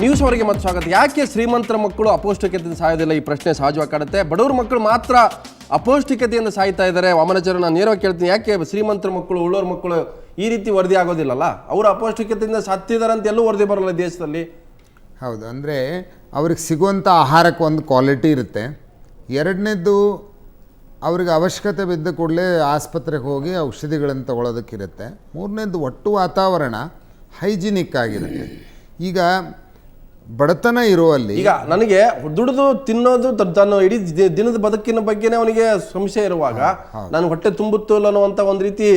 News ಅವರಿಗೆ ಮತ್ತೆ ಸ್ವಾಗತ. ಯಾಕೆ ಶ್ರೀಮಂತರ ಮಕ್ಕಳು ಅಪೌಷ್ಟಿಕತೆಯಿಂದ ಸಾಯೋದಿಲ್ಲ? ಈ ಪ್ರಶ್ನೆ ಸಹಜವಾಗಿ ಕಾಡುತ್ತೆ. ಬಡವರ ಮಕ್ಕಳು ಮಾತ್ರ ಅಪೌಷ್ಟಿಕತೆಯಿಂದ ಸಾಯ್ತಾ ಇದ್ದಾರೆ. ವಾಮನಾಚಾರ್ಯ, ನಾನು ನೇರವಾಗಿ ಕೇಳ್ತೀನಿ, ಯಾಕೆ ಶ್ರೀಮಂತರ ಮಕ್ಕಳು ಉಳ್ಳೋರ ಮಕ್ಕಳು ಈ ರೀತಿ ವರದಿ ಆಗೋದಿಲ್ಲಲ್ಲ? ಅವರು ಅಪೌಷ್ಟಿಕತೆಯಿಂದ ಸತ್ತಿದ್ದಾರೆ ಅಂತ ಎಲ್ಲೂ ವರದಿ ಬರೋಲ್ಲ ದೇಶದಲ್ಲಿ. ಹೌದು, ಅಂದರೆ ಅವ್ರಿಗೆ ಸಿಗುವಂಥ ಆಹಾರಕ್ಕೆ ಒಂದು ಕ್ವಾಲಿಟಿ ಇರುತ್ತೆ. ಎರಡನೇದು, ಅವ್ರಿಗೆ ಅವಶ್ಯಕತೆ ಬಿದ್ದ ಕೂಡಲೇ ಆಸ್ಪತ್ರೆಗೆ ಹೋಗಿ ಔಷಧಿಗಳನ್ನು ತಗೊಳ್ಳೋದಕ್ಕಿರುತ್ತೆ. ಮೂರನೇದು, ಒಟ್ಟು ವಾತಾವರಣ ಹೈಜಿನಿಕ್ ಆಗಿರುತ್ತೆ. ಈಗ ಬಡತನ ಇರುವಲ್ಲಿ, ಈಗ ನನಗೆ ದುಡಿದು ತಿನ್ನೋದು ತನ್ನ ಇಡೀ ದಿನದ ಬದುಕಿನ ಬಗ್ಗೆನೇ ಅವನಿಗೆ ಸಂಶಯ ಇರುವಾಗ ನಾನು ಹೊಟ್ಟೆ ತುಂಬುತ್ತು ಅನ್ನುವಂಥ ಒಂದು ರೀತಿ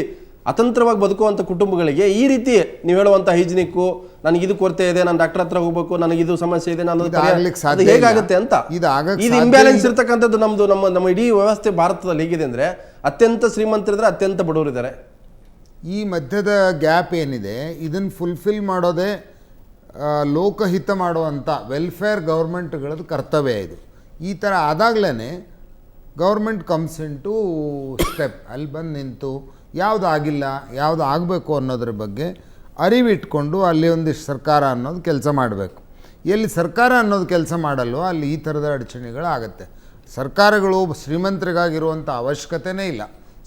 ಅತಂತ್ರವಾಗಿ ಬದುಕುವಂಥ ಕುಟುಂಬಗಳಿಗೆ ಈ ರೀತಿ ನೀವು ಹೇಳುವಂಥ ಹೈಜಿನಿಕ್ಕು, ನನಗೆ ಇದು ಕೊರತೆ ಇದೆ, ನಾನು ಡಾಕ್ಟರ್ ಹತ್ರ ಹೋಗ್ಬೇಕು, ನನಗಿದು ಸಮಸ್ಯೆ ಇದೆ, ನಾನು ಹೇಗಾಗುತ್ತೆ ಅಂತ ಇದು ಇಂಬ್ಯಾಲೆನ್ಸ್ ಇರ್ತಕ್ಕಂಥದ್ದು ನಮ್ಮ ಇಡೀ ವ್ಯವಸ್ಥೆ ಭಾರತದಲ್ಲಿ ಹೇಗಿದೆ ಅಂದರೆ ಅತ್ಯಂತ ಶ್ರೀಮಂತರಿದ್ದಾರೆ, ಅತ್ಯಂತ ಬಡವರಿದ್ದಾರೆ. ಈ ಮಧ್ಯದ ಗ್ಯಾಪ್ ಏನಿದೆ ಇದನ್ನು ಫುಲ್ಫಿಲ್ ಮಾಡೋದೇ ಲೋಕಹಿತ ಮಾಡುವಂಥ ವೆಲ್ಫೇರ್ ಗೌರ್ಮೆಂಟ್ಗಳದ್ದು ಕರ್ತವ್ಯ. ಇದು ಈ ಥರ ಆದಾಗಲೇ government comes into step, ಅಲ್ಲಿ ಬಂದು ನಿಂತು ಯಾವುದು ಆಗಿಲ್ಲ, ಯಾವುದು ಆಗಬೇಕು ಅನ್ನೋದ್ರ ಬಗ್ಗೆ ಅರಿವಿಟ್ಕೊಂಡು ಅಲ್ಲಿ ಒಂದಿಷ್ಟು ಸರ್ಕಾರ ಅನ್ನೋದು ಕೆಲಸ ಮಾಡಬೇಕು. ಎಲ್ಲಿ ಸರ್ಕಾರ ಅನ್ನೋದು ಕೆಲಸ ಮಾಡಲ್ವೋ ಅಲ್ಲಿ ಈ ಥರದ ಅಡಚಣೆಗಳಾಗತ್ತೆ. ಸರ್ಕಾರಗಳು ಶ್ರೀಮಂತರಿಗಾಗಿರುವಂಥ ಅವಶ್ಯಕತೆಯೇ ಇಲ್ಲ.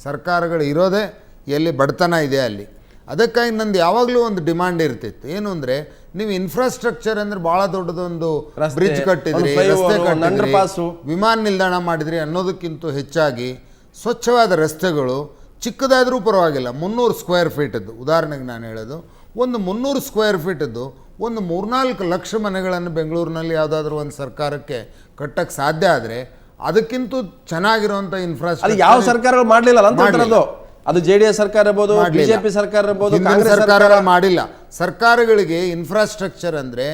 ಸರ್ಕಾರಗಳು ಇರೋದೇ ಎಲ್ಲಿ ಬಡತನ ಇದೆ ಅಲ್ಲಿ. ಅದಕ್ಕಾಗಿ ನಂದು ಯಾವಾಗಲೂ ಒಂದು ಡಿಮಾಂಡ್ ಇರ್ತಿತ್ತು, ಏನು ಅಂದರೆ ನೀವು ಇನ್ಫ್ರಾಸ್ಟ್ರಕ್ಚರ್ ಅಂದರೆ ಭಾಳ ದೊಡ್ಡದೊಂದು ಬ್ರಿಡ್ಜ್ ಕಟ್ಟಿದ್ರಿ, ರಸ್ತೆ ಕಟ್ಟಿದ್ರಿ, ವಿಮಾನ ನಿಲ್ದಾಣ ಮಾಡಿದ್ರಿ ಅನ್ನೋದಕ್ಕಿಂತ ಹೆಚ್ಚಾಗಿ ಸ್ವಚ್ಛವಾದ ರಸ್ತೆಗಳು, ಚಿಕ್ಕದಾದರೂ ಪರವಾಗಿಲ್ಲ, 300 ಸ್ಕ್ವೇರ್ ಫೀಟದ್ದು ಉದಾಹರಣೆಗೆ ನಾನು ಹೇಳೋದು, ಒಂದು 300 ಸ್ಕ್ವೇರ್ ಫೀಟದ್ದು ಒಂದು 3-4 ಲಕ್ಷ ಮನೆಗಳನ್ನು ಬೆಂಗಳೂರಿನಲ್ಲಿ ಯಾವುದಾದ್ರೂ ಒಂದು ಸರ್ಕಾರಕ್ಕೆ ಕಟ್ಟಕ್ಕೆ ಸಾಧ್ಯ ಆದರೆ ಅದಕ್ಕಿಂತ ಚೆನ್ನಾಗಿರುವಂಥ ಇನ್ಫ್ರಾಸ್ಟ್ರಕ್ಚರ್ ಯಾವ ಸರ್ಕಾರಗಳು ಮಾಡಲಿಲ್ಲ ಅಂತ. ಅದು JDS ಸರ್ಕಾರ ಇರ್ಬೋದು, ಬಿಜೆಪಿ ಸರ್ಕಾರ ಇರ್ಬೋದು, ಕಾಂಗ್ರೆಸ್ ಸರ್ಕಾರಗಳು ಮಾಡಿಲ್ಲ. ಸರ್ಕಾರಗಳಿಗೆ ಇನ್ಫ್ರಾಸ್ಟ್ರಕ್ಚರ್ ಅಂದರೆ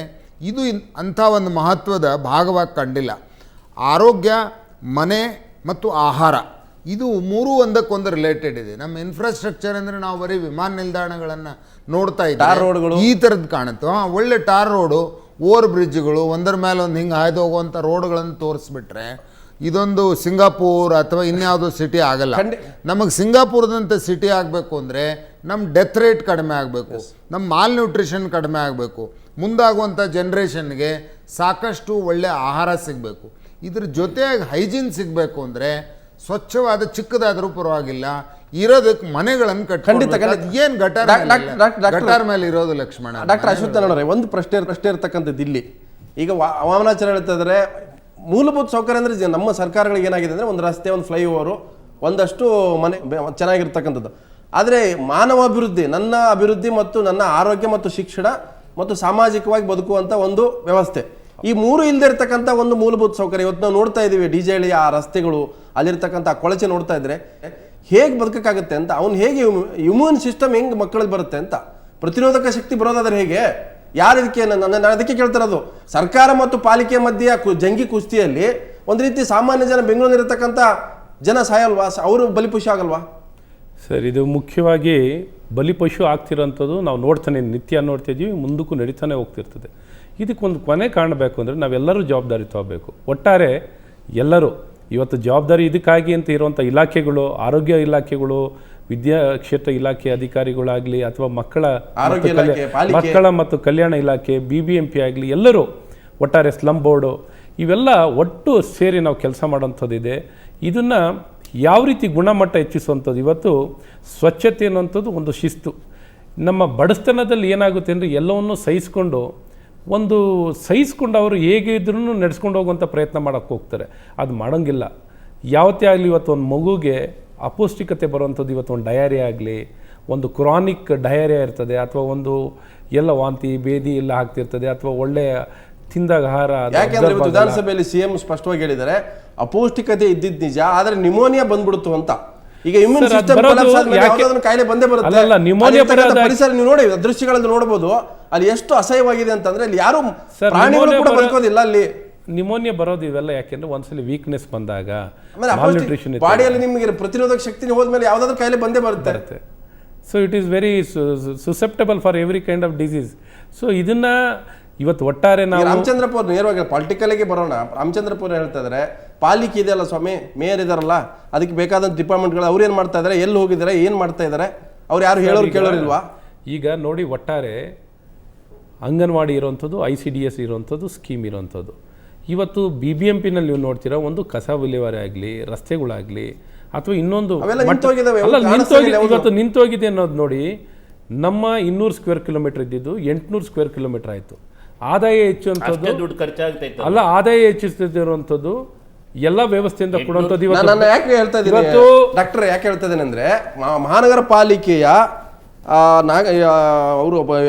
ಇದು ಅಂಥ ಒಂದು ಮಹತ್ವದ ಭಾಗವಾಗಿ ಕಂಡಿಲ್ಲ. ಆರೋಗ್ಯ, ಮನೆ ಮತ್ತು ಆಹಾರ, ಇದು ಮೂರೂ ಒಂದಕ್ಕೊಂದು ರಿಲೇಟೆಡ್ ಇದೆ. ನಮ್ಮ ಇನ್ಫ್ರಾಸ್ಟ್ರಕ್ಚರ್ ಅಂದರೆ ನಾವು ಬರೀ ವಿಮಾನ ನಿಲ್ದಾಣಗಳನ್ನು ನೋಡ್ತಾ ಇದ್ದೀವಿ, ಈ ಥರದ್ದು ಕಾಣುತ್ತೆ. ಒಳ್ಳೆ ಟಾರ್ ರೋಡು, ಓವರ್ ಬ್ರಿಡ್ಜ್ಗಳು, ಒಂದರ ಮೇಲೆ ಒಂದು ಹಿಂಗೆ ಹಾಯ್ದು ಹೋಗುವಂಥ ರೋಡ್ಗಳನ್ನು ತೋರಿಸ್ಬಿಟ್ರೆ ಇದೊಂದು ಸಿಂಗಾಪುರ್ ಅಥವಾ ಇನ್ಯಾವುದೋ ಸಿಟಿ ಆಗಲ್ಲ. ನಮಗೆ ಸಿಂಗಾಪುರದಂಥ ಸಿಟಿ ಆಗಬೇಕು ಅಂದರೆ ನಮ್ಮ ಡೆತ್ ರೇಟ್ ಕಡಿಮೆ ಆಗಬೇಕು, ನಮ್ಮ ಮಾಲ್ ನ್ಯೂಟ್ರಿಷನ್ ಕಡಿಮೆ ಆಗಬೇಕು, ಮುಂದಾಗುವಂಥ ಜನ್ರೇಷನ್ಗೆ ಸಾಕಷ್ಟು ಒಳ್ಳೆಯ ಆಹಾರ ಸಿಗಬೇಕು. ಇದ್ರ ಜೊತೆಯಾಗಿ ಹೈಜೀನ್ ಸಿಗಬೇಕು ಅಂದರೆ ಸ್ವಚ್ಛವಾದ ಚಿಕ್ಕದಾದರೂ ಪರವಾಗಿಲ್ಲ ಇರೋದಕ್ಕೆ ಮನೆಗಳನ್ನು ಕಟ್ಟಿ ಏನು ಗಟಾರ್ ಮೇಲೆ ಇರೋದು. ಲಕ್ಷ್ಮಣ, ಡಾಕ್ಟರ್ ಅಶ್ವತ್ಥ ನೋಡ್ರಿ, ಒಂದು ಪ್ರಶ್ನೆ ಇರ್ತಕ್ಕಂಥದ್ದು ಇಲ್ಲಿ. ಈಗ ವಾಮನಾಚಾರ್ಯ ಹೇಳ್ತಾ ಇದ್ದಾರೆ ಮೂಲಭೂತ ಸೌಕರ್ಯ ಅಂದರೆ ನಮ್ಮ ಸರ್ಕಾರಗಳಿಗೆ ಏನಾಗಿದೆ ಅಂದರೆ ಒಂದು ರಸ್ತೆ, ಒಂದು ಫ್ಲೈಓವರು, ಒಂದಷ್ಟು ಮನೆ ಚೆನ್ನಾಗಿರ್ತಕ್ಕಂಥದ್ದು. ಆದರೆ ಮಾನವ ಅಭಿವೃದ್ಧಿ, ನನ್ನ ಅಭಿವೃದ್ಧಿ ಮತ್ತು ನನ್ನ ಆರೋಗ್ಯ ಮತ್ತು ಶಿಕ್ಷಣ ಮತ್ತು ಸಾಮಾಜಿಕವಾಗಿ ಬದುಕುವಂಥ ಒಂದು ವ್ಯವಸ್ಥೆ, ಈ ಮೂರು ಇಲ್ಲದೆ ಇರ್ತಕ್ಕಂಥ ಒಂದು ಮೂಲಭೂತ ಸೌಕರ್ಯ ಇವತ್ತು ನಾವು ನೋಡ್ತಾ ಇದ್ದೀವಿ. DJ ಆ ರಸ್ತೆಗಳು, ಅಲ್ಲಿರ್ತಕ್ಕಂಥ ಕೊಳಚೆ ನೋಡ್ತಾ ಇದ್ರೆ ಹೇಗೆ ಬದುಕಕ್ಕಾಗುತ್ತೆ ಅಂತ, ಅವ್ನು ಹೇಗೆ ಇಮ್ಯೂನ್ ಸಿಸ್ಟಮ್ ಹೆಂಗೆ ಮಕ್ಕಳಿಗೆ ಬರುತ್ತೆ ಅಂತ, ಪ್ರತಿರೋಧಕ ಶಕ್ತಿ ಬರೋದಾದ್ರೆ ಹೇಗೆ, ಯಾರು ಇದಕ್ಕೆ ನಾನು ಅದಕ್ಕೆ ಕೇಳ್ತಿರೋದು. ಸರ್ಕಾರ ಮತ್ತು ಪಾಲಿಕೆ ಮಧ್ಯೆ ಜಂಗಿ ಕುಸ್ತಿಯಲ್ಲಿ ಒಂದು ರೀತಿ ಸಾಮಾನ್ಯ ಜನ, ಬೆಂಗಳೂರಿನಿರತಕ್ಕಂಥ ಜನ ಸಾಯಲ್ವಾ? ಅವರು ಬಲಿಪಶು ಆಗಲ್ವಾ? ಸರ್, ಇದು ಮುಖ್ಯವಾಗಿ ಬಲಿಪಶು ಆಗ್ತಿರೋಂಥದ್ದು ನಾವು ನಿತ್ಯ ನೋಡ್ತಿದ್ದೀವಿ, ಮುಂದಕ್ಕೂ ನಡೀತಾನೆ ಹೋಗ್ತಿರ್ತದೆ. ಇದಕ್ಕೊಂದು ಕೊನೆ ಕಾಣಬೇಕು ಅಂದರೆ ನಾವೆಲ್ಲರೂ ಜವಾಬ್ದಾರಿ ತಗೋಬೇಕು. ಒಟ್ಟಾರೆ ಎಲ್ಲರೂ ಇವತ್ತು ಜವಾಬ್ದಾರಿ ಇದಕ್ಕಾಗಿ ಅಂತ ಇರುವಂಥ ಇಲಾಖೆಗಳು, ಆರೋಗ್ಯ ಇಲಾಖೆಗಳು, ವಿದ್ಯಾ ಕ್ಷೇತ್ರ ಇಲಾಖೆ ಅಧಿಕಾರಿಗಳಾಗಲಿ ಅಥವಾ ಮಕ್ಕಳ ಮತ್ತು ಕಲ್ಯಾಣ ಇಲಾಖೆ, BBMP ಆಗಲಿ, ಎಲ್ಲರೂ ಒಟ್ಟಾರೆ ಸ್ಲಮ್ ಬೋರ್ಡು, ಇವೆಲ್ಲ ಒಟ್ಟು ಸೇರಿ ನಾವು ಕೆಲಸ ಮಾಡೋಂಥದ್ದಿದೆ. ಇದನ್ನು ಯಾವ ರೀತಿ ಗುಣಮಟ್ಟ ಹೆಚ್ಚಿಸುವಂಥದ್ದು, ಇವತ್ತು ಸ್ವಚ್ಛತೆ ಅನ್ನುವಂಥದ್ದು ಒಂದು ಶಿಸ್ತು. ನಮ್ಮ ಬಡಸ್ತನದಲ್ಲಿ ಏನಾಗುತ್ತೆ ಅಂದರೆ ಎಲ್ಲವನ್ನೂ ಸಹಿಸ್ಕೊಂಡು ಅವರು ಹೇಗೆ ಇದ್ರೂ ನಡೆಸ್ಕೊಂಡು ಹೋಗುವಂಥ ಪ್ರಯತ್ನ ಮಾಡೋಕ್ಕೆ ಹೋಗ್ತಾರೆ. ಅದು ಮಾಡೋಂಗಿಲ್ಲ. ಯಾವತ್ತೇ ಆಗಲಿ ಇವತ್ತು ಒಂದು ಮಗುಗೆ ಅಪೌಷ್ಟಿಕತೆ ಬರುವಂಥದ್ದು, ಇವತ್ತು ಒಂದು ಡಯರಿಯಾ ಆಗಲಿ, ಒಂದು ಕ್ರಾನಿಕ್ ಡಯರಿಯಾ ಇರ್ತದೆ, ಅಥವಾ ಒಂದು ಎಲ್ಲ ವಾಂತಿ ಭೇದಿ ಎಲ್ಲ ಆಗ್ತಿರ್ತದೆ, ಅಥವಾ ಒಳ್ಳೆಯ ತಿಂದಾಗ ಆಹಾರ. ಯಾಕೆಂದ್ರೆ ವಿಧಾನಸಭೆಯಲ್ಲಿ CM ಸ್ಪಷ್ಟವಾಗಿ ಹೇಳಿದ್ದಾರೆ ಅಪೌಷ್ಟಿಕತೆ ಇದ್ದಿದ್ದು ನಿಜ, ಆದರೆ ನಿಮೋನಿಯಾ ಬಂದ್ಬಿಡ್ತು ಅಂತ. ಈಗ ಇಮ್ಯೂನ್ ಸಿಸ್ಟಮ್ ಕಾಯಿಲೆ ಬಂದೇ ಬರುತ್ತೆ. ನಿಮೋನಿಯಾ ಪರಿಸರ ನೀವು ನೋಡಿ, ದೃಶ್ಯಗಳನ್ನು ನೋಡಬಹುದು, ಅಲ್ಲಿ ಎಷ್ಟು ಅಸಹ್ಯವಾಗಿದೆ ಅಂತಂದ್ರೆ ಅಲ್ಲಿ ಯಾರು ಪ್ರಾಣಿಗಳು ಕೂಡ ಬದುಕೋದಿಲ್ಲ ಅಲ್ಲಿ. ನಿಮೋನಿಯಾ ಬರೋದು ಇವೆಲ್ಲ ಯಾಕೆಂದ್ರೆ ಒಂದ್ಸಲಿ ವೀಕ್ನೆಸ್ ಬಂದಾಗ, ಬಾಡಿಯಲ್ಲಿ ನಿಮಗೆ ಪ್ರತಿರೋಧಕ ಶಕ್ತಿ ಹೋದ್ಮೇಲೆ ಯಾವ್ದಾದ್ರು ಕಾಯಿಲೆ ಬಂದೇ ಬರುತ್ತೆ. So it is very susceptible for every kind of disease. So ಇದನ್ನ ಇವತ್ತು ಒಟ್ಟಾರೆ ನಾವು ರಾಮಚಂದ್ರಪುರ ನೇರವಾಗಿ ಪಾಲಿಟಿಕಲ್ಗೆ ಬರೋಣ. ರಾಮಚಂದ್ರಪುರ ಹೇಳ್ತಾ ಇದ್ದಾರೆ ಪಾಲಿಕೆ ಇದೆಯಲ್ಲ ಸ್ವಾಮಿ, ಮೇಯರ್ ಇದಾರಲ್ಲ, ಅದಕ್ಕೆ ಬೇಕಾದಂಥ ಡಿಪಾರ್ಟ್ಮೆಂಟ್ಗಳು ಅವ್ರು ಏನು ಮಾಡ್ತಾ ಇದ್ದಾರೆ, ಎಲ್ಲಿ ಹೋಗಿದ್ದಾರೆ, ಏನು ಮಾಡ್ತಾ ಇದ್ದಾರೆ, ಅವ್ರು ಯಾರು ಹೇಳೋರು ಕೇಳೋರಿಲ್ವಾ? ಈಗ ನೋಡಿ, ಒಟ್ಟಾರೆ ಅಂಗನವಾಡಿ ಇರೋವಂಥದ್ದು, ICDS ಇರೋವಂಥದ್ದು, ಸ್ಕೀಮ್ ಇರೋವಂಥದ್ದು. ಇವತ್ತು BBMPನಲ್ಲಿ ನೀವು ನೋಡ್ತೀರಾ, ಒಂದು ಕಸ ವಿಲೇವಾರಿ ಆಗಲಿ, ರಸ್ತೆಗಳಾಗಲಿ, ಅಥವಾ ಇನ್ನೊಂದು ಇವತ್ತು ನಿಂತೋಗಿದೆ ಅನ್ನೋದು ನೋಡಿ. ನಮ್ಮ 200 ಸ್ಕ್ವೇರ್ ಕಿಲೋಮೀಟರ್ ಇದ್ದಿದ್ದು 800 ಸ್ಕ್ವೇರ್ ಕಿಲೋಮೀಟರ್ ಆಯಿತು. ಆದಾಯ ಹೆಚ್ಚುವಂಥದ್ದು ದುಡ್ಡು ಖರ್ಚಾಗ್ತೈತೆ ಅಲ್ಲ, ಆದಾಯ ಹೆಚ್ಚಿಸ್ತಿರುವಂಥದ್ದು ಎಲ್ಲ ವ್ಯವಸ್ಥೆಯಿಂದ ಕೊಡುವಂಥದ್ದು. ನಾನು ಯಾಕೆ ಹೇಳ್ತಾ ಇದ್ದೀನಿ ಡಾಕ್ಟರ್, ಯಾಕೆ ಹೇಳ್ತಾ ಇದ್ದೇನೆ ಅಂದರೆ, ಮಹಾನಗರ ಪಾಲಿಕೆಯ ಅವರು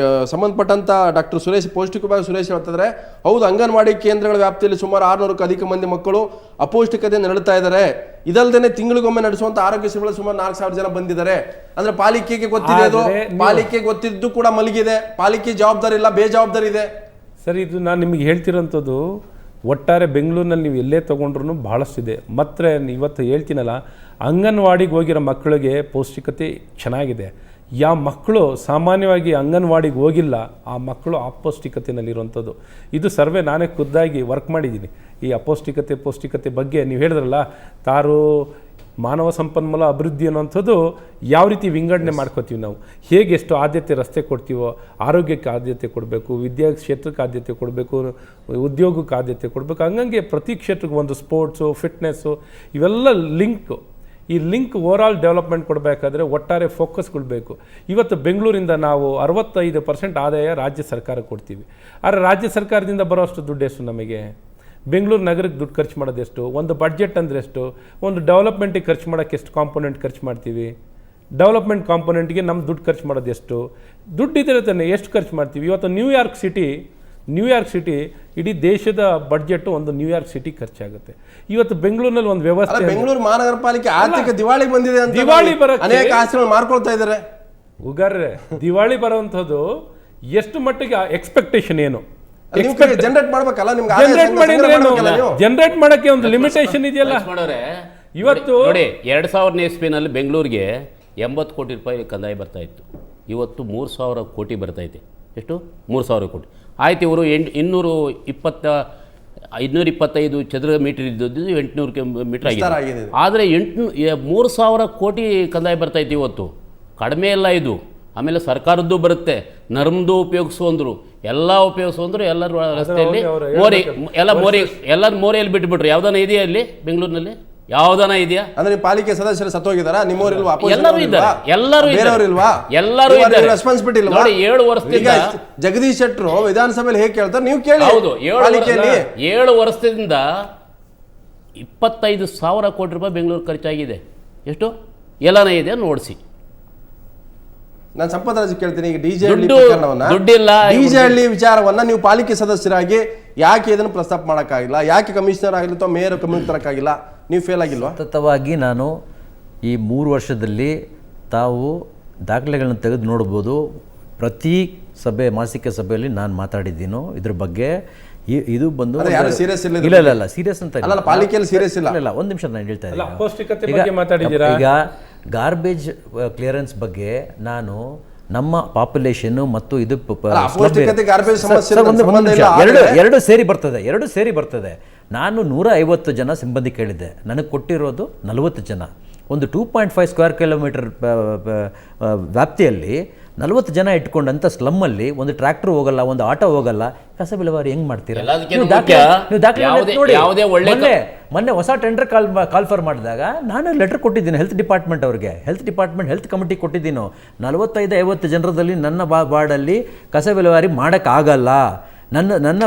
ಸಂಬಂಧಪಟ್ಟಂತ ಡಾಕ್ಟರ್ ಸುರೇಶ್, ಪೌಷ್ಟಿಕ ವಿಭಾಗ ಸುರೇಶ್ ಹೇಳ್ತಿದ್ರೆ, ಹೌದು ಅಂಗನವಾಡಿ ಕೇಂದ್ರಗಳ ವ್ಯಾಪ್ತಿಯಲ್ಲಿ ಸುಮಾರು 600ಕ್ಕೂ ಅಧಿಕ ಮಂದಿ ಮಕ್ಕಳು ಅಪೌಷ್ಟಿಕತೆಯಿಂದ ನರಳುತ್ತಾ ಇದ್ದಾರೆ. ಇದಲ್ಲದೆ ತಿಂಗಳಿಗೊಮ್ಮೆ ನಡೆಸುವಂತ ಆರೋಗ್ಯ ಶಿಬಿರಗಳು ಸುಮಾರು 4,000 ಜನ ಬಂದಿದ್ದಾರೆ. ಅಂದ್ರೆ ಪಾಲಿಕೆಗೆ ಗೊತ್ತಿದೆ, ಅದು ಪಾಲಿಕೆ ಗೊತ್ತಿದ್ದು ಕೂಡ ಮಲಗಿದೆ. ಪಾಲಿಕೆ ಜವಾಬ್ದಾರಿ ಇಲ್ಲ, ಬೇಜವಾಬ್ದಾರಿ ಇದೆ. ಸರ್, ಇದು ನಾನು ನಿಮಗೆ ಹೇಳ್ತಿರೋಂಥದ್ದು ಒಟ್ಟಾರೆ ಬೆಂಗಳೂರಿನಲ್ಲಿ ನೀವು ಎಲ್ಲೇ ತೊಗೊಂಡ್ರೂ ಭಾಳಷ್ಟಿದೆ. ಮತ್ತು ಇವತ್ತು ಹೇಳ್ತೀನಲ್ಲ, ಅಂಗನವಾಡಿಗೆ ಹೋಗಿರೋ ಮಕ್ಕಳಿಗೆ ಪೌಷ್ಟಿಕತೆ ಚೆನ್ನಾಗಿದೆ. ಯಾವ ಮಕ್ಕಳು ಸಾಮಾನ್ಯವಾಗಿ ಅಂಗನವಾಡಿಗೆ ಹೋಗಿಲ್ಲ, ಆ ಮಕ್ಕಳು ಅಪೌಷ್ಟಿಕತೆಯಲ್ಲಿರುವಂಥದ್ದು. ಇದು ಸರ್ವೆ ನಾನೇ ಖುದ್ದಾಗಿ ವರ್ಕ್ ಮಾಡಿದ್ದೀನಿ. ಈ ಪೌಷ್ಟಿಕತೆ ಬಗ್ಗೆ ನೀವು ಹೇಳಿದ್ರಲ್ಲ, ತಾರು ಮಾನವ ಸಂಪನ್ಮೂಲ ಅಭಿವೃದ್ಧಿ ಅನ್ನುವಂಥದ್ದು ಯಾವ ರೀತಿ ವಿಂಗಡಣೆ ಮಾಡ್ಕೋತೀವಿ ನಾವು, ಹೇಗೆ ಎಷ್ಟು ಆದ್ಯತೆ ರಸ್ತೆ ಕೊಡ್ತೀವೋ, ಆರೋಗ್ಯಕ್ಕೆ ಆದ್ಯತೆ ಕೊಡಬೇಕು, ವಿದ್ಯಾ ಕ್ಷೇತ್ರಕ್ಕೆ ಆದ್ಯತೆ ಕೊಡಬೇಕು, ಉದ್ಯೋಗಕ್ಕೆ ಆದ್ಯತೆ ಕೊಡಬೇಕು. ಹಂಗಂಗೆ ಪ್ರತಿ ಕ್ಷೇತ್ರಕ್ಕೆ ಒಂದು ಸ್ಪೋರ್ಟ್ಸು, ಫಿಟ್ನೆಸ್ಸು, ಇವೆಲ್ಲ ಲಿಂಕು. ಈ ಲಿಂಕ್ ಓವರಾಲ್ ಡೆವಲಪ್ಮೆಂಟ್ ಕೊಡಬೇಕಾದ್ರೆ ಒಟ್ಟಾರೆ ಫೋಕಸ್ಗಳು ಬೇಕು. ಇವತ್ತು ಬೆಂಗಳೂರಿಂದ ನಾವು 65% ಆದಾಯ ರಾಜ್ಯ ಸರ್ಕಾರಕ್ಕೆ ಕೊಡ್ತೀವಿ. ಆದರೆ ರಾಜ್ಯ ಸರ್ಕಾರದಿಂದ ಬರೋಷ್ಟು ದುಡ್ಡು ಎಷ್ಟು ನಮಗೆ? ಬೆಂಗಳೂರು ನಗರಕ್ಕೆ ದುಡ್ಡು ಖರ್ಚು ಮಾಡೋದು ಎಷ್ಟು? ಒಂದು ಬಡ್ಜೆಟ್ ಅಂದರೆ ಎಷ್ಟು? ಒಂದು ಡೆವಲಪ್ಮೆಂಟಿಗೆ ಖರ್ಚು ಮಾಡೋಕ್ಕೆ ಎಷ್ಟು ಕಾಂಪೊನೆಂಟ್ ಖರ್ಚು ಮಾಡ್ತೀವಿ? ಡೆವಲಪ್ಮೆಂಟ್ ಕಾಂಪೊನೆಂಟ್ಗೆ ನಮ್ಮ ದುಡ್ಡು ಖರ್ಚು ಮಾಡೋದು ಎಷ್ಟು? ದುಡ್ಡು ಇದ್ರೆ ತಾನೆ ಎಷ್ಟು ಖರ್ಚು ಮಾಡ್ತೀವಿ? ಇವತ್ತು ನ್ಯೂಯಾರ್ಕ್ ಸಿಟಿ ಇಡೀ ದೇಶದ ಬಡ್ಜೆಟ್ ಒಂದು ನ್ಯೂಯಾರ್ಕ್ ಸಿಟಿ ಖರ್ಚಾಗುತ್ತೆ. ಇವತ್ತು ಬೆಂಗಳೂರಿನಲ್ಲಿ ಒಂದು ವ್ಯವಸ್ಥೆ, ಬೆಂಗಳೂರು ಮಹಾನಗರ ಪಾಲಿಕೆ ಆರ್ಥಿಕ ದಿವಾಳಿ ಬಂದಿದೆ ಅಂತ ದಿವಾಳಿ ಬರೋಕ್ಕೆ ಅನೇಕ ಆಸ್ತಿಗಳು ಮಾರ್ಕೊಳ್ತಾ ಇದ್ದಾರೆ. ಉಗಾರ್ರೆ, ದಿವಾಳಿ ಬರುವಂಥದ್ದು ಎಷ್ಟು ಮಟ್ಟಿಗೆ ಎಕ್ಸ್ಪೆಕ್ಟೇಷನ್ ಏನು? ಜನರೇಟ್ ಮಾಡ್ಬೇಕಲ್ಲ, ಜನರೇಟ್ ಮಾಡಕ್ಕೆ ಒಂದು ಲಿಮಿಟೇಷನ್ ಇದೆಯಲ್ಲ. ಇವತ್ತು ನೋಡಿ, 2000ನೇ ಇಸ್ವಿನಲ್ಲಿ ಬೆಂಗಳೂರಿಗೆ 80 ಕೋಟಿ ರೂಪಾಯಿ ಕಂದಾಯ ಬರ್ತಾ ಇತ್ತು. ಇವತ್ತು 3,000 ಕೋಟಿ ಬರ್ತೈತೆ. ಎಷ್ಟು? 3,000 ಕೋಟಿ ಆಯ್ತು. ಇವರು 225 ಚದರ ಮೀಟರ್ ಇದ್ದದ್ದು 800 ಮೀಟರ್ ಆಗಿದೆ. ಆದರೆ 3,000 ಕೋಟಿ ಕಂದಾಯ ಬರ್ತೈತೆ ಇವತ್ತು. ಕಡಿಮೆ ಇಲ್ಲ ಇದು. ಆಮೇಲೆ ಸರ್ಕಾರದ್ದು ಬರುತ್ತೆ, ನರ್ಮದು ಉಪಯೋಗಿಸುವಂದ್ರು, ಎಲ್ಲ ಉಪಯೋಗಿಸುವಂದ್ರು. ಎಲ್ಲರೂ ರಸ್ತೆಯಲ್ಲಿ ಎಲ್ಲರೂ ಮೋರಿಯಲ್ಲಿ ಬಿಟ್ಬಿಟ್ರು. ಯಾವ್ದಾನ ಇದೆಯಾ ಇಲ್ಲಿ ಬೆಂಗಳೂರಿನಲ್ಲಿ? ಯಾವ್ದಾನ ಇದೆಯಾ? ಅಂದ್ರೆ ಪಾಲಿಕೆ ಸದಸ್ಯರು ಸತ್ತೋಗಿದಾರ? ನಿಮ್ಮವರಿಲ್ವಾ? ಎಲ್ಲರೂ ಇದ್ದಾರೆ. ಎಲ್ಲರೂ ರೆಸ್ಪಾನ್ಸಿಬಿಲಿಟಿ ಇಲ್ಲ. ನೋಡಿ, 7 ವರ್ಷದಿಂದ ಜಗದೀಶ್ ಶೆಟ್ಟರು ವಿಧಾನಸಭೆಯಲ್ಲಿ ಹೇಗೆ ಕೇಳ್ತಾರೆ ನೀವು ಕೇಳಿ. ಹೌದು, 7 ವರ್ಷದಿಂದ 25,000 ಕೋಟಿ ರೂಪಾಯಿ ಬೆಂಗಳೂರು ಖರ್ಚಾಗಿದೆ. ಎಷ್ಟು ಎಲ್ಲಾನ ಇದೆ ನೋಡಿಸಿ. ನಾನು ಸಂಪದರಾಜ್ ಕೇಳ್ತೀನಿ, ಈಗ ಡಿಜೆಹಳ್ಳಿ ವಿಚಾರವನ್ನ ನೀವು ಪಾಲಿಕೆ ಸದಸ್ಯರಾಗಿ ಯಾಕೆ ಇದನ್ನು ಪ್ರಸ್ತಾಪ ಮಾಡೋಕ್ಕಾಗಿಲ್ಲ? ಯಾಕೆ ಕಮಿಷನರ್ ಆಗಿಲ್ಲ ಅಥವಾ ಮೇಯರ್ ಕಮ್ಯುನಿಟಿ ತರಕ್ಕಾಗಿಲ್ಲ? ನೀವು ಫೇಲ್ ಆಗಿಲ್ವಾ? ಸತತವಾಗಿ ನಾನು ಈ 3 ವರ್ಷದಲ್ಲಿ ತಾವು ದಾಖಲೆಗಳನ್ನು ತೆಗೆದು ನೋಡ್ಬೋದು. ಪ್ರತಿ ಮಾಸಿಕ ಸಭೆಯಲ್ಲಿ ನಾನು ಮಾತಾಡಿದ್ದೀನೋ ಇದ್ರ ಬಗ್ಗೆ. ಇದು ಬಂದು ಯಾರು ಸೀರಿಯಸ್ ಇಲ್ಲ? ಇಲ್ಲ ಸೀರಿಯಸ್ ಅಂತ ಇಲ್ಲ, ಪಾಲಿಕೆಯಲ್ಲಿ ಸೀರಿಯಸ್ ಇಲ್ಲ. ಒಂದು ನಿಮಿಷ ನಾನು ಹೇಳ್ತಾ ಇದ್ದೀನಿ. ಈಗ ಗಾರ್ಬೇಜ್ ಕ್ಲಿಯರೆನ್ಸ್ ಬಗ್ಗೆ ನಾನು ನಮ್ಮ ಪಾಪ್ಯುಲೇಷನ್ ಮತ್ತು ಇದು ಎರಡು ಸೇರಿ ಬರ್ತದೆ. ನಾನು 150 ಜನ ಸಿಬ್ಬಂದಿ ಕೇಳಿದ್ದೆ, ನನಗೆ ಕೊಟ್ಟಿರೋದು 40 ಜನ. ಒಂದು 2.5 ಸ್ಕ್ವೇರ್ ಕಿಲೋಮೀಟರ್ ವ್ಯಾಪ್ತಿಯಲ್ಲಿ 40 ಜನ ಇಟ್ಕೊಂಡಂಥ ಸ್ಲಮ್ಮಲ್ಲಿ ಒಂದು ಟ್ರ್ಯಾಕ್ಟರ್ ಹೋಗಲ್ಲ, ಒಂದು ಆಟೋ ಹೋಗಲ್ಲ. ಕಸ ವಿಲೇವಾರಿ ಹೆಂಗ್ ಮಾಡ್ತೀರಾ? ಮೊನ್ನೆ ಹೊಸ ಟೆಂಡರ್ ಕಾಲ್ಫರ್ ಮಾಡಿದಾಗ ನಾನು ಲೆಟರ್ ಕೊಟ್ಟಿದ್ದೀನಿ ಹೆಲ್ತ್ ಡಿಪಾರ್ಟ್ಮೆಂಟ್ ಅವ್ರಿಗೆ. ಹೆಲ್ತ್ ಕಮಿಟಿ ಕೊಟ್ಟಿದ್ದೀನೋ 45-50 ಜನರದಲ್ಲಿ ನನ್ನ ವಾರ್ಡಲ್ಲಿ ಕಸ ವಿಲೇವಾರಿ ಮಾಡೋಕ್ಕಾಗಲ್ಲ. ನನ್ನ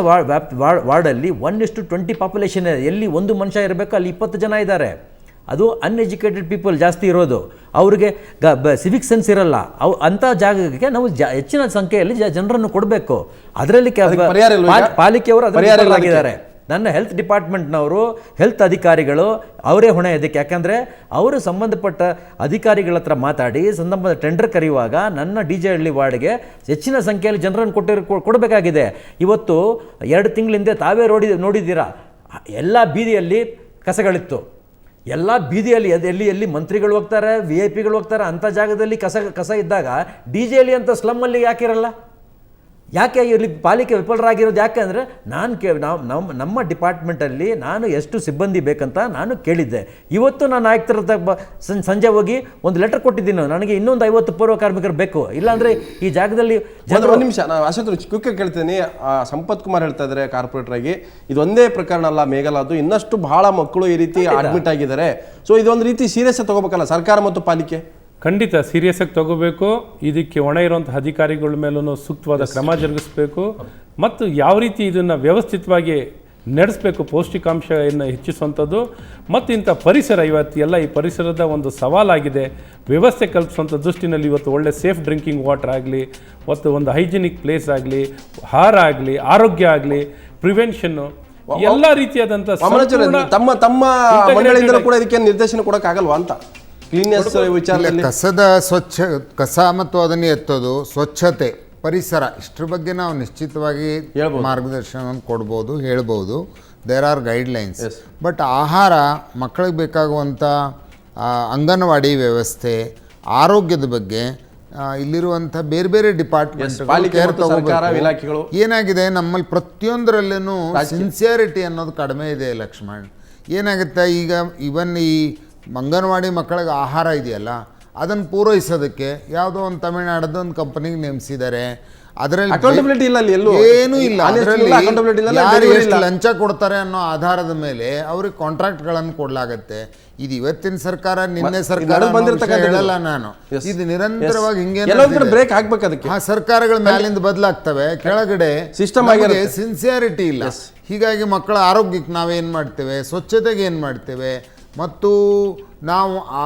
ವಾರ್ಡಲ್ಲಿ 1:20 ಪಾಪ್ಯುಲೇಷನ್. ಎಲ್ಲಿ ಒಂದು ಮನುಷ್ಯ ಇರಬೇಕು ಅಲ್ಲಿ 20 ಜನ ಇದ್ದಾರೆ. ಅದು ಅನ್ಎಜುಕೇಟೆಡ್ ಪೀಪಲ್ ಜಾಸ್ತಿ ಇರೋದು. ಅವ್ರಿಗೆ ಸಿವಿಕ್ ಸೆನ್ಸ್ ಇರಲ್ಲ. ಅಂಥ ಜಾಗಕ್ಕೆ ನಾವು ಹೆಚ್ಚಿನ ಸಂಖ್ಯೆಯಲ್ಲಿ ಜನರನ್ನು ಕೊಡಬೇಕು. ಅದರಲ್ಲಿ ಪಾಲಿಕೆಯವರು ಅದರಾಗಿದ್ದಾರೆ. ನನ್ನ ಹೆಲ್ತ್ ಡಿಪಾರ್ಟ್ಮೆಂಟ್ನವರು, ಹೆಲ್ತ್ ಅಧಿಕಾರಿಗಳು ಅವರೇ ಹೊಣೆ ಇದಕ್ಕೆ. ಯಾಕಂದರೆ ಅವರು ಸಂಬಂಧಪಟ್ಟ ಅಧಿಕಾರಿಗಳ ಹತ್ರ ಮಾತಾಡಿ ಟೆಂಡರ್ ಕರೆಯುವಾಗ ನನ್ನ ಡಿಜೆಹಳ್ಳಿ ವಾರ್ಡ್ಗೆ ಹೆಚ್ಚಿನ ಸಂಖ್ಯೆಯಲ್ಲಿ ಜನರನ್ನು ಕೊಡಬೇಕಾಗಿದೆ. ಇವತ್ತು 2 ತಿಂಗಳ ಹಿಂದೆ ತಾವೇ ನೋಡಿದ್ದೀರಾ, ಎಲ್ಲ ಬೀದಿಯಲ್ಲಿ ಕಸಗಳಿತ್ತು. ಎಲ್ಲ ಬೀದಿಯಲ್ಲಿ ಎಲ್ಲಿ ಮಂತ್ರಿಗಳು ಹೋಗ್ತಾರೆ, VIP ಗಳು ಹೋಗ್ತಾರೆ, ಅಂಥ ಜಾಗದಲ್ಲಿ ಕಸ ಇದ್ದಾಗ ಡಿಜೆಹಳ್ಳಿ ಅಂತ ಸ್ಲಮ್ಮಲ್ಲಿ ಯಾಕಿರಲ್ಲ? ಯಾಕೆ ಇಲ್ಲಿ ಪಾಲಿಕೆ ವಿಫಲರಾಗಿರೋದು? ಯಾಕೆ ಅಂದರೆ ನಾನು ನಮ್ಮ ಡಿಪಾರ್ಟ್ಮೆಂಟಲ್ಲಿ ನಾನು ಎಷ್ಟು ಸಿಬ್ಬಂದಿ ಬೇಕಂತ ನಾನು ಕೇಳಿದ್ದೆ. ಇವತ್ತು ನಾನು ಆಯುಕ್ತರ ಸಂಜೆ ಹೋಗಿ ಒಂದು ಲೆಟರ್ ಕೊಟ್ಟಿದ್ದೀನಿ, ನನಗೆ ಇನ್ನೊಂದು 50 ಪೂರ್ವ ಕಾರ್ಮಿಕರು ಬೇಕು, ಇಲ್ಲಾಂದರೆ ಈ ಜಾಗದಲ್ಲಿ ಒಂದು ನಿಮಿಷ ನಾನು ಅಶೋಕ್ ಕ್ವಿಕ್ ಕೇಳ್ತೀನಿ. ಸಂಪತ್ ಕುಮಾರ್ ಹೇಳ್ತಾ ಇದ್ದಾರೆ ಕಾರ್ಪೊರೇಟರ್ ಆಗಿ, ಇದೊಂದೇ ಪ್ರಕರಣ ಅಲ್ಲ ಮೇಘಲಾದು, ಇನ್ನಷ್ಟು ಬಹಳ ಮಕ್ಕಳು ಈ ರೀತಿ ಅಡ್ಮಿಟ್ ಆಗಿದ್ದಾರೆ. ಸೊ ಇದೊಂದು ರೀತಿ ಸೀರಿಯಸ್ ತಗೋಬೇಕಲ್ಲ ಸರ್ಕಾರ ಮತ್ತು ಪಾಲಿಕೆ? ಖಂಡಿತ ಸೀರಿಯಸ್ ಆಗಿ ತಗೋಬೇಕು. ಇದಕ್ಕೆ ಹೊಣೆ ಇರುವಂಥ ಅಧಿಕಾರಿಗಳ ಮೇಲೂ ಸೂಕ್ತವಾದ ಕ್ರಮ ಜರುಗಿಸಬೇಕು ಮತ್ತು ಯಾವ ರೀತಿ ಇದನ್ನು ವ್ಯವಸ್ಥಿತವಾಗಿ ನಡೆಸಬೇಕು, ಪೌಷ್ಟಿಕಾಂಶವನ್ನು ಹೆಚ್ಚಿಸುವಂಥದ್ದು ಮತ್ತು ಇಂಥ ಪರಿಸರ ಇವತ್ತು ಎಲ್ಲ ಈ ಪರಿಸರದ ಒಂದು ಸವಾಲಾಗಿದೆ. ವ್ಯವಸ್ಥೆ ಕಲ್ಪಿಸುವಂಥ ದೃಷ್ಟಿನಲ್ಲಿ ಇವತ್ತು ಒಳ್ಳೆ ಸೇಫ್ ಡ್ರಿಂಕಿಂಗ್ ವಾಟರ್ ಆಗಲಿ, ಮತ್ತು ಒಂದು ಹೈಜಿನಿಕ್ ಪ್ಲೇಸ್ ಆಗಲಿ, ಆಹಾರ ಆಗಲಿ, ಆರೋಗ್ಯ ಆಗಲಿ, ಪ್ರಿವೆನ್ಷನ್ನು, ಎಲ್ಲ ರೀತಿಯಾದಂಥ ತಮ್ಮ ತಮ್ಮ ಮನೆಗಳಿಂದ ಕೂಡ ಇದಕ್ಕೆ ನಿರ್ದೇಶನ ಕೊಡೋಕ್ಕಾಗಲ್ವಾ ಅಂತ? ಕ್ಲೀನ್ನೆಸ್ ವಿಚಾರದಲ್ಲಿ ಕಸ ಮತ್ತು ಅದನ್ನು ಎತ್ತೋದು, ಸ್ವಚ್ಛತೆ, ಪರಿಸರ, ಇಷ್ಟರ ಬಗ್ಗೆ ನಾವು ನಿಶ್ಚಿತವಾಗಿ ಮಾರ್ಗದರ್ಶನ ಕೊಡ್ಬೋದು, ಹೇಳ್ಬೋದು. There are guidelines. ಬಟ್ ಆಹಾರ, ಮಕ್ಕಳಿಗೆ ಬೇಕಾಗುವಂಥ ಅಂಗನವಾಡಿ ವ್ಯವಸ್ಥೆ, ಆರೋಗ್ಯದ ಬಗ್ಗೆ ಇಲ್ಲಿರುವಂಥ ಬೇರೆ ಬೇರೆ ಡಿಪಾರ್ಟ್ಮೆಂಟ್ ಏನಾಗಿದೆ, ನಮ್ಮಲ್ಲಿ ಪ್ರತಿಯೊಂದರಲ್ಲೂ ಸಿನ್ಸಿಯಾರಿಟಿ ಅನ್ನೋದು ಕಡಿಮೆ ಇದೆ ಲಕ್ಷ್ಮಣ್. ಏನಾಗುತ್ತೆ ಈಗ, ಇವನ್ ಈ ಅಂಗನವಾಡಿ ಮಕ್ಕಳಿಗೆ ಆಹಾರ ಇದೆಯಲ್ಲ, ಅದನ್ನು ಪೂರೈಸೋದಕ್ಕೆ ಯಾವುದೋ ಒಂದು ತಮಿಳ್ನಾಡದ ಒಂದು ಕಂಪನಿಗೆ ನೇಮಿಸಿದ್ದಾರೆ. ಅದರಲ್ಲಿ ಏನೂ ಇಲ್ಲ. ಅದರಲ್ಲಿ ಯಾರು ಎಷ್ಟು ಲಂಚ ಕೊಡ್ತಾರೆ ಅನ್ನೋ ಆಧಾರದ ಮೇಲೆ ಅವ್ರಿಗೆ ಕಾಂಟ್ರಾಕ್ಟ್ಗಳನ್ನು ಕೊಡಲಾಗತ್ತೆ. ಇದು ಇವತ್ತಿನ ಸರ್ಕಾರ, ನಿನ್ನೆ ಸರ್ಕಾರ ಹೇಳಲ್ಲ ನಾನು, ಇದು ನಿರಂತರವಾಗಿ ಹಿಂಗೆ ಬ್ರೇಕ್ ಹಾಕ್ಬೇಕು. ಅದಕ್ಕೆ ಸರ್ಕಾರಗಳ ಮ್ಯಾಲಿಂದ ಬದಲಾಗ್ತವೆ, ಕೆಳಗಡೆ ಸಿಸ್ಟಮ್ ಆಗಿ ಸಿನ್ಸಿಯಾರಿಟಿ ಇಲ್ಲ. ಹೀಗಾಗಿ ಮಕ್ಕಳ ಆರೋಗ್ಯಕ್ಕೆ ನಾವೇನು ಮಾಡ್ತೇವೆ, ಸ್ವಚ್ಛತೆಗೆ ಏನು ಮಾಡ್ತೇವೆ, ಮತ್ತು ನಾವು ಆ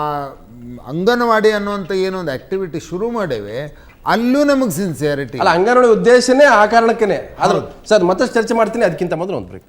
ಅಂಗನವಾಡಿ ಅನ್ನುವಂಥ ಏನೊಂದು ಆ್ಯಕ್ಟಿವಿಟಿ ಶುರು ಮಾಡೇವೆ, ಅಲ್ಲೂ ನಮಗೆ ಸಿನ್ಸಿಯಾರಿಟಿ ಅಲ್ಲ. ಅಂಗನವಾಡಿ ಉದ್ದೇಶನೇ ಆ ಕಾರಣಕ್ಕೇ. ಆದರೂ ಸರ್ ಮತ್ತಷ್ಟು ಚರ್ಚೆ ಮಾಡ್ತೀನಿ, ಅದಕ್ಕಿಂತ ಮೊದಲು ಒಂದು ಬ್ರೇಕ್.